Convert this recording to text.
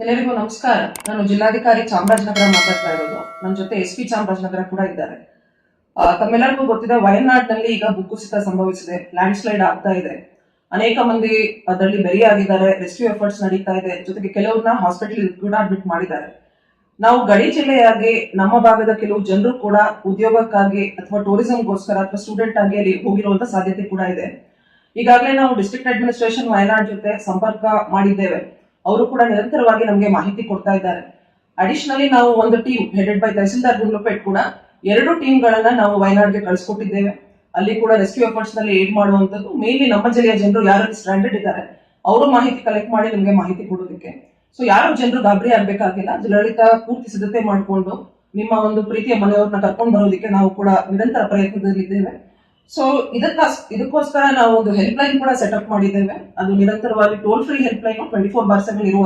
ಎಲ್ಲರಿಗೂ ನಮಸ್ಕಾರ. ನಾನು ಜಿಲ್ಲಾಧಿಕಾರಿ ಚಾಮರಾಜನಗರ ಮಾತಾಡ್ತಾ ಇರೋದು. ನನ್ನ ಜೊತೆ SP ಚಾಮರಾಜನಗರ ಕೂಡ ಇದ್ದಾರೆ. ತಮ್ಮೆಲ್ಲರಿಗೂ ಗೊತ್ತಿದೆ, ವಯನಾಡ್ನಲ್ಲಿ ಈಗ ಭೂಕುಸಿತ ಸಂಭವಿಸಿದೆ, ಲ್ಯಾಂಡ್ ಸ್ಲೈಡ್ ಆಗ್ತಾ ಇದೆ. ಅನೇಕ ಮಂದಿ ಅದರಲ್ಲಿ ಬಲಿಯಾಗಿದ್ದಾರೆ, ರೆಸ್ಕ್ಯೂ ಎಫರ್ಟ್ಸ್ ನಡೀತಾ ಇದೆ. ಜೊತೆಗೆ ಕೆಲವ್ರನ್ನ ಹಾಸ್ಪಿಟಲ್ ಕೂಡ ಅಡ್ಮಿಟ್ ಮಾಡಿದ್ದಾರೆ. ನಾವು ಗಡಿ ಜಿಲ್ಲೆಯಾಗಿ ನಮ್ಮ ಭಾಗದ ಕೆಲವು ಜನರು ಕೂಡ ಉದ್ಯೋಗಕ್ಕಾಗಿ ಅಥವಾ ಟೂರಿಸಂಗೋಸ್ಕರ ಅಥವಾ ಸ್ಟೂಡೆಂಟ್ ಆಗಿ ಅಲ್ಲಿ ಹೋಗಿರುವಂತ ಸಾಧ್ಯತೆ ಕೂಡ ಇದೆ. ಈಗಾಗಲೇ ನಾವು ಡಿಸ್ಟ್ರಿಕ್ಟ್ ಅಡ್ಮಿನಿಸ್ಟ್ರೇಷನ್ ವಯನಾಡ್ ಜೊತೆ ಸಂಪರ್ಕ ಮಾಡಿದ್ದೇವೆ. ಅವರು ಕೂಡ ನಿರಂತರವಾಗಿ ನಮಗೆ ಮಾಹಿತಿ ಕೊಡ್ತಾ ಇದ್ದಾರೆ. ಅಡಿಷನಲಿ ನಾವು ಒಂದು ಟೀಮ್ ಹೆಡೆಡ್ ಬೈ ತಹಸೀಲ್ದಾರ್ ಗುಂಡ್ಲುಪೇಟ್ ಕೂಡ 2 ಟೀಮ್ಗಳನ್ನ ನಾವು ವಯನಾಡ್ಗೆ ಕಳಿಸ್ಕೊಟ್ಟಿದ್ದೇವೆ. ಅಲ್ಲಿ ಕೂಡ ರೆಸ್ಕ್ಯೂ ಎಫರ್ಟ್ಸ್ ನಲ್ಲಿ ಏಡ್ ಮಾಡುವಂತದ್ದು, ಮೇನ್ಲಿ ನಮ್ಮ ಜಿಲ್ಲೆಯ ಜನರು ಯಾರು ಸ್ಟ್ಯಾಂಡರ್ಡ್ ಇದ್ದಾರೆ ಅವರು ಮಾಹಿತಿ ಕಲೆಕ್ಟ್ ಮಾಡಿ ನಮಗೆ ಮಾಹಿತಿ ಕೊಡೋದಕ್ಕೆ. ಸೊ ಯಾರು ಜನರು ಗಾಬರಿ ಆಗ್ಬೇಕಾಗಿಲ್ಲ. ಜಿಲ್ಲಾಡಳಿತ ಪೂರ್ತಿ ಸಿದ್ಧತೆ ಮಾಡಿಕೊಂಡು ನಿಮ್ಮ ಒಂದು ಪ್ರೀತಿಯ ಮನೆಯವ್ರನ್ನ ಕರ್ಕೊಂಡು ಬರೋದಕ್ಕೆ ನಾವು ಕೂಡ ನಿರಂತರ ಪ್ರಯತ್ನದಲ್ಲಿದ್ದೇವೆ. ಸೊ ಇದಕ್ಕೋಸ್ಕರ ನಾವು ಒಂದು ಹೆಲ್ಪ್ ಲೈನ್ ಕೂಡ ಸೆಟಪ್ ಮಾಡಿದ್ದೇವೆ. ಅದು ನಿರಂತರವಾಗಿ ಟೋಲ್ ಫ್ರೀ ಹೆಲ್ಪ್ ಲೈನ್ 24/7 ಇರುವ